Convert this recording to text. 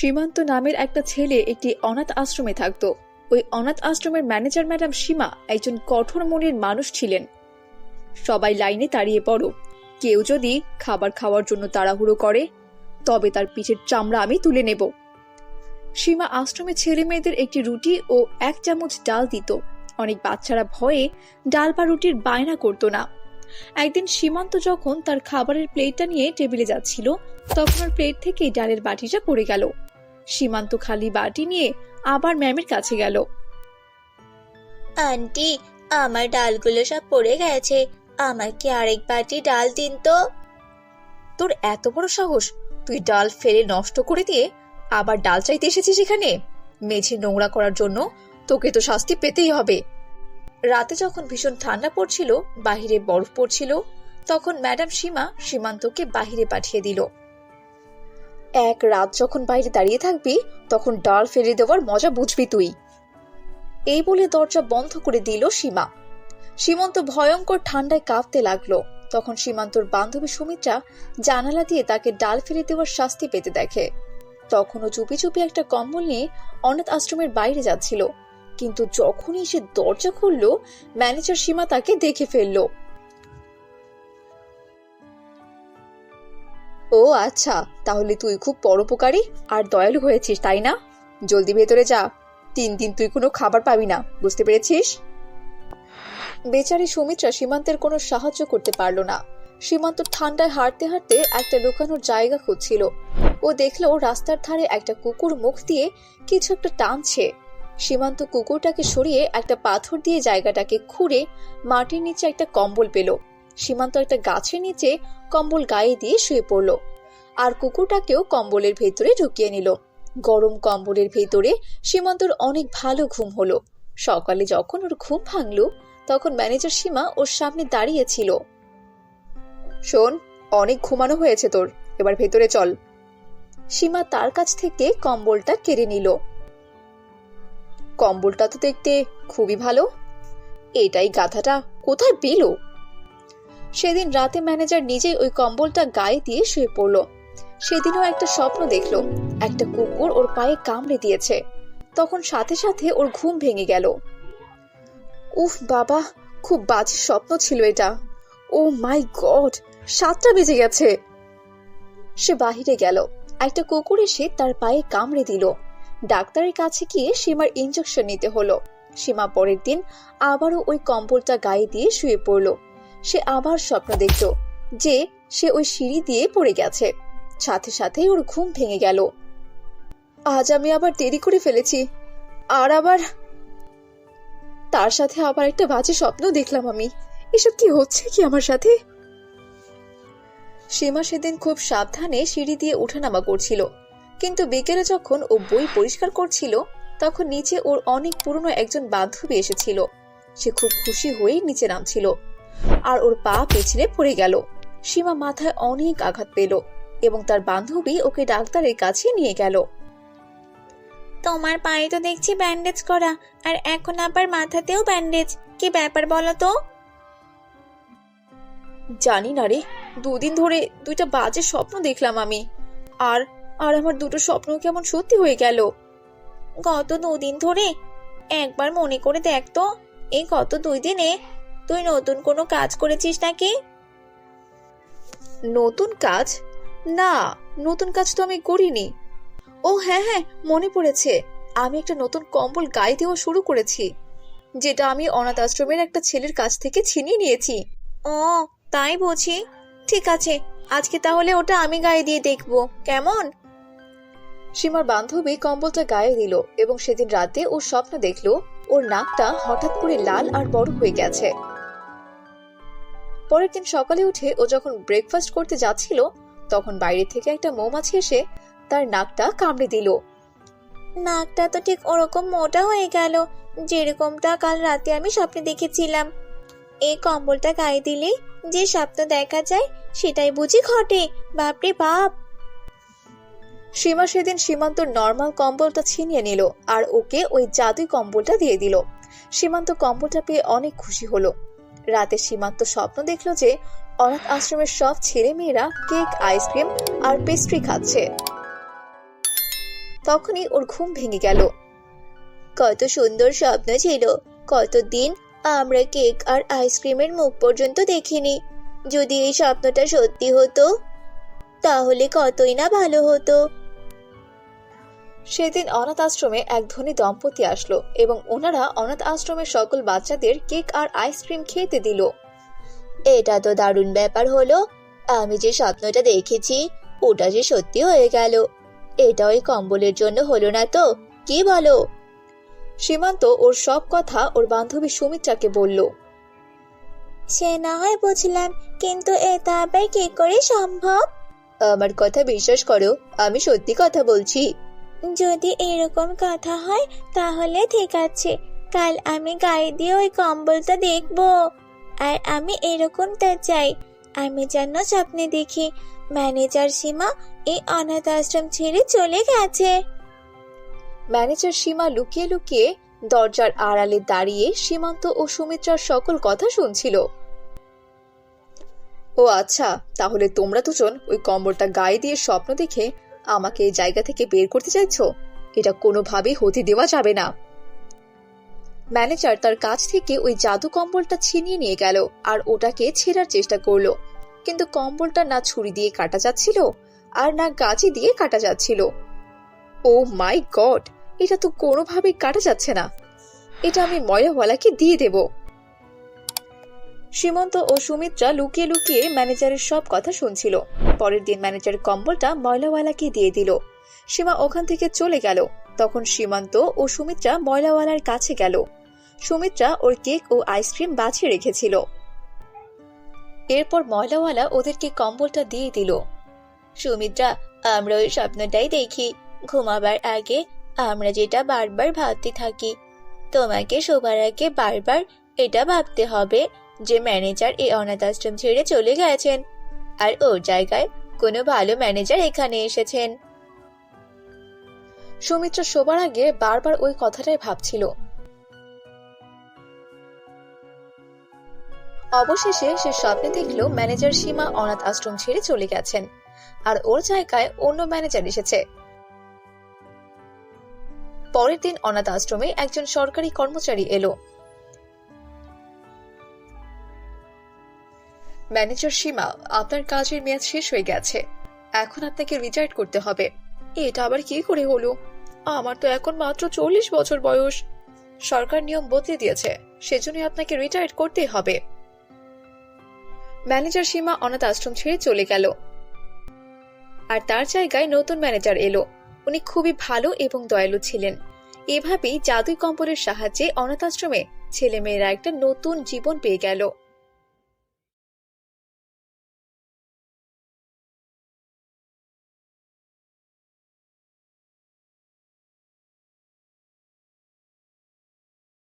সীমান্ত নামের একটা ছেলে একটি অনাথ আশ্রমে থাকতো। ওই অনাথ আশ্রমের ম্যানেজার ম্যাডাম সীমা একজন কঠোর মনের মানুষ ছিলেন। সবাই লাইনে দাঁড়িয়ে পড়ো, কেউ যদি খাবার খাওয়ার জন্য তাড়াহুড়ো করে তবে তার পিঠের চামড়া আমি তুলে নেব। সীমা আশ্রমে ছেলে মেয়েদের একটি রুটি ও 1 চামচ ডাল দিত। অনেক বাচ্চারা ভয়ে ডাল বা রুটির বায়না করতো না। একদিন সীমান্ত যখন তার খাবারের প্লেটটা নিয়ে টেবিলে যাচ্ছিল, তখন ওর প্লেট থেকে ডালের বাটিটা পড়ে গেল। সীমান্ত খালি বাটি নিয়ে আবার ম্যামের কাছে গেল। আন্টি, আমার ডালগুলো সব পড়ে গেছে, আমাকে আরেক বাটি ডাল দিন তো। তোর এত বড় সাহস, তুই ডাল ফেলে নষ্ট করে দিয়ে আবার ডাল চাইতে এসেছিস এখানে? মেঝে নোংরা করার জন্য তোকে তো শাস্তি পেতেই হবে। রাতে যখন ভীষণ ঠান্ডা পড়ছিল, বাহিরে বরফ পড়ছিল, তখন ম্যাডাম সীমা সীমান্তকে বাহিরে পাঠিয়ে দিল। এক রাত যখন বাইরে দাঁড়িয়ে থাকবি তখন ডাল ফেলে দেওয়ার মজা বুঝবি তুই। এই বলে দরজা বন্ধ করে দিল সীমা। সীমান্ত ভয়ঙ্কর ঠান্ডায় কাঁপতে লাগলো। তখন সীমান্তর বান্ধবী সুমিত্রা জানালা দিয়ে তাকে ডাল ফেলে দেওয়ার শাস্তি পেতে দেখে। তখনও চুপি চুপি একটা কম্বল নিয়ে অনাথ আশ্রমের বাইরে যাচ্ছিল, কিন্তু যখনই সে দরজা খুললো, ম্যানেজার সীমা তাকে দেখে ফেললো। ও আচ্ছা, তাহলে তুই খুব পরোপকারী আর দয়ালু হয়েছিস, তাই না? জলদি ভেতরে যা, 3 দিন তুই কোনো খাবার পাবি না, বুঝতে পেরেছিস? বেচারি সুমিত্রা সীমান্তের কোনো সাহায্য করতে পারল না। সীমান্ত ঠান্ডায় হাঁটতে হাঁটতে একটা লুকানোর জায়গা খুঁজছিল। ও দেখলো রাস্তার ধারে একটা কুকুর মুখ দিয়ে কিছু একটা টানছে। সীমান্ত কুকুরটাকে সরিয়ে একটা পাথর দিয়ে জায়গাটাকে খুঁড়ে মাটির নিচে একটা কম্বল পেল। সীমান্ত একটা গাছের নিচে কম্বল গায়ে দিয়ে শুয়ে পড়ল আর কুকুরটাকেও কম্বলের ভেতরে ঢুকিয়ে নিল। গরম কম্বলের ভেতরে সীমান্তর অনেক ভালো ঘুম হলো। সকালে যখন ওর ঘুম ভাঙলো, তখন ম্যানেজার সীমা ওর সামনে দাঁড়িয়েছিল। শোন, অনেক ঘুমানো হয়েছে তোর, এবার ভেতরে চল। সীমা তার কাছ থেকে কম্বলটা কেড়ে নিল। কম্বলটা তো দেখতে খুবই ভালো, এটাই গাধাটা কোথায় পেল? সেদিন রাতে ম্যানেজার নিজেই ওই কম্বলটা গায়ে দিয়ে শুয়ে পড়ল। সেদিনও একটা স্বপ্ন দেখলো, একটা কুকুর ওর পায়ে কামড়ে দিয়েছে। তখন সাথে সাথে ওর ঘুম ভেঙে গেল। উফ বাবা, খুব বাজে স্বপ্ন ছিল এটা। ও মাই গড, 7টা বেজে গেছে। সে বাহিরে গেল। একটা কুকুর এসে তার পায়ে কামড়ে দিল। ডাক্তারের কাছে গিয়ে সীমার ইনজেকশন নিতে হলো। সীমা পরের দিন আবারও ওই কম্বলটা গায়ে দিয়ে শুয়ে পড়ল। সে আবার স্বপ্ন দেখল যে সে ওই সিঁড়ি দিয়ে পড়ে গেছে। সাথে সাথেই ওর ঘুম ভেঙে গেল। আজ আমি আবার দেরি করে ফেলেছি, আর আবার তার সাথে আবার একটা বাজে স্বপ্ন দেখলাম আমি। এসব কি হচ্ছে কি আমার সাথে? সীমা সেদিন খুব সাবধানে সিঁড়ি দিয়ে ওঠানামা করছিল, কিন্তু বিকেলে যখন ও বই পরিষ্কার করছিল, তখন নিচে ওর অনেক পুরনো একজন বান্ধবী এসেছিল। সে খুব খুশি হয়ে নিচে নামছিল আর ওর পা পিছলে পড়ে গেল। সীমা মাথায় অনেক আঘাত পেল এবং তার বান্ধবী ওকে ডাক্তারের কাছে নিয়ে গেল। তোমার পায়ে তো দেখছি ব্যান্ডেজ করা, আর এখন আবার মাথাতেও ব্যান্ডেজ, কি ব্যাপার বলো তো? জানি না রে, 2 দিন ধরে 2টা বাজে স্বপ্ন দেখলাম আমি। আর আর আমার 2টো স্বপ্ন কেমন সত্যি হয়ে গেল। গত 2 দিন ধরে? একবার মনে করে দেখ তো, এই গত 2 দিনে তুই নতুন কোনো কাজ করেছিস নাকি? নতুন কাজ? না, নতুন কাজ তো আমি করিনি। ও হ্যাঁ হ্যাঁ, মনে পড়েছে, আমি একটা নতুন কম্বল গায়ে দেওয়া শুরু করেছি, যেটা আমি অনাথ আশ্রমের একটা ছেলের কাছ থেকে ছিনিয়ে নিয়েছি। ও তাই বুঝি, ঠিক আছে, আজকে তাহলে ওটা আমি গায়ে দিয়ে দেখবো, কেমন? সীমার বান্ধবী কম্বলটা গায়ে দিল এবং সেদিন রাতে ও স্বপ্ন দেখলো ওর নাকটা হঠাৎ করে লাল আর বড় হয়ে গেছে। পরের দিন সকালে উঠে ও যখন ব্রেকফাস্ট করতে যাচ্ছিল, তখন বাইরে থেকে একটা মৌমাছি এসে তার নাকটা কামড়ে দিল। নাকটা তো ঠিক ওরকম মোটা হয়ে গেল, যেরকমটা কাল রাতে আমি স্বপ্নে দেখেছিলাম। এই কম্বলটা গায়ে দিলে যে স্বপ্ন দেখা যায় সেটাই বুঝি ঘটে, বাপরে বাপ। সীমা সেদিন সীমান্তর নর্মাল কম্বলটা ছিনিয়ে নিল আর ওকে ওই জাদুই কম্বলটা দিয়ে দিল। সীমান্ত কম্বলটা পেয়ে অনেক খুশি হলো। রাতে সীমান্ত স্বপ্ন দেখলো যে অনাথ আশ্রমের সব ছেলে মেয়েরা কেক, আইসক্রিম আর পেস্ট্রি খাচ্ছে। তখনই ওর ঘুম ভেঙে গেল। কত সুন্দর স্বপ্ন ছিল, কতদিন আমরা কেক আর আইসক্রিমের মুখ পর্যন্ত দেখিনি। যদি এই স্বপ্নটা সত্যি হতো তাহলে কতই না ভালো হতো। সেদিন অনাথ আশ্রমে এক ধনী দম্পতি আসলো এবং ওনারা অনাথ আশ্রমের সকল বাচ্চাদের কেক আর আইসক্রিম খেতে দিল। এটা তো দারুণ ব্যাপার হলো, আমি যে স্বপ্নটা দেখেছি ওটা যে সত্যি হয়ে গেল। এটা ওই কম্বলের জন্য হলো না তো, কি বলো? সীমান্ত ওর সব কথা ওর বান্ধবী সুমিত্রাকে বলল। সে না হয় বুঝলাম, কিন্তু এটা আবার কি করে সম্ভব? আমার কথা বিশ্বাস করো, আমি সত্যি কথা বলছি। যদি এরকম কথা হয় তাহলে ঠিক আছে, কাল আমি গায়ে দিয়ে ওই কম্বলটা দেখবো। আর আমি এরকমটা চাই, আমি যেন স্বপ্নে দেখি ম্যানেজার সীমা এই অনাথ আশ্রম ছেড়ে চলে গেছে। ম্যানেজার সীমা লুকিয়ে লুকিয়ে দরজার আড়ালে দাঁড়িয়ে সীমান্ত ও সুমিত্রার সকল কথা শুনছিল। ও আচ্ছা, তাহলে তোমরা দুজন ওই কম্বলটা গায়ে দিয়ে স্বপ্ন দেখে আমাকে এই জায়গা থেকে বের করতে চাইছো? এটা কোনোভাবেই হতে দেওয়া যাবে না। ম্যানেজার তার কাছ থেকে ওই জাদু কম্বলটা ছিনিয়ে নিয়ে গেল আর ওটাকে ছেঁড়ার চেষ্টা করলো, কিন্তু কম্বলটা না ছুরি দিয়ে কাটা যাচ্ছিল আর না গাছি দিয়ে কাটা যাচ্ছিল। ও মাই গড, এটা তো কোনোভাবেই কাটা যাচ্ছে না। এটা আমি ময়লাওয়ালাকে দিয়ে দেব। সীমন্ত ও সুমিত্রা লুকিয়ে লুকিয়ে ম্যানেজারের সব কথা শুনছিল। পরের দিন ম্যানেজার কম্বলটা ময়লাওয়ালাকে দিয়ে দিল। সীমা ওখান থেকে চলে গেল। তখন সীমান্ত ও সুমিত্রা ময়লাওয়ালার কাছে গেল। সুমিত্রা ওর কেক ও আইসক্রিম বাছিয়ে রেখেছিল। এরপর ময়লাওয়ালা ওদেরকে কম্বলটা দিয়ে দিল। সুমিত্রা, আমরা ওই স্বপ্নটাই দেখি, ঘুমাবার আগে আমরা যেটা বারবার ভাবতে থাকি। তোমাকে শোবার আগে বারবার এটা ভাবতে হবে যে ম্যানেজার এই অনাথ আশ্রম ছেড়ে চলে গেছেন আর ওর জায়গায় কোনো ভালো ম্যানেজার এখানে এসেছেন। সুমিত্রা শোবার আগে বারবার ওই কথাটাই ভাবছিল। অবশেষে সে স্বপ্নে দেখলো ম্যানেজার সীমা অনাথ আশ্রম ছেড়ে চলে গেছেন আর ওর জায়গায় অন্য ম্যানেজার এসেছে। পরের দিন অনাথ আশ্রমে একজন সরকারি কর্মচারী এলো। ম্যানেজার সীমা, আপনার কাজের মেয়াদ শেষ হয়ে গেছে, এখন আপনাকে রিটায়ার করতে হবে। এটা আবার কি করে হলো? আমার তো এখন মাত্র 40 বছর বয়স। সরকার নিয়ম বদলে দিয়েছে, সেজন্য আপনাকে রিটায়ার করতেই হবে। ম্যানেজার সীমা অনাথ আশ্রম ছেড়ে চলে গেল আর তার জায়গায় নতুন ম্যানেজার এলো। উনি খুবই ভালো এবং দয়ালু ছিলেন। এভাবেই জাদুই কম্বলের সাহায্যে অনাথ আশ্রমে ছেলেমেয়েরা একটা নতুন জীবন পেয়ে গেল।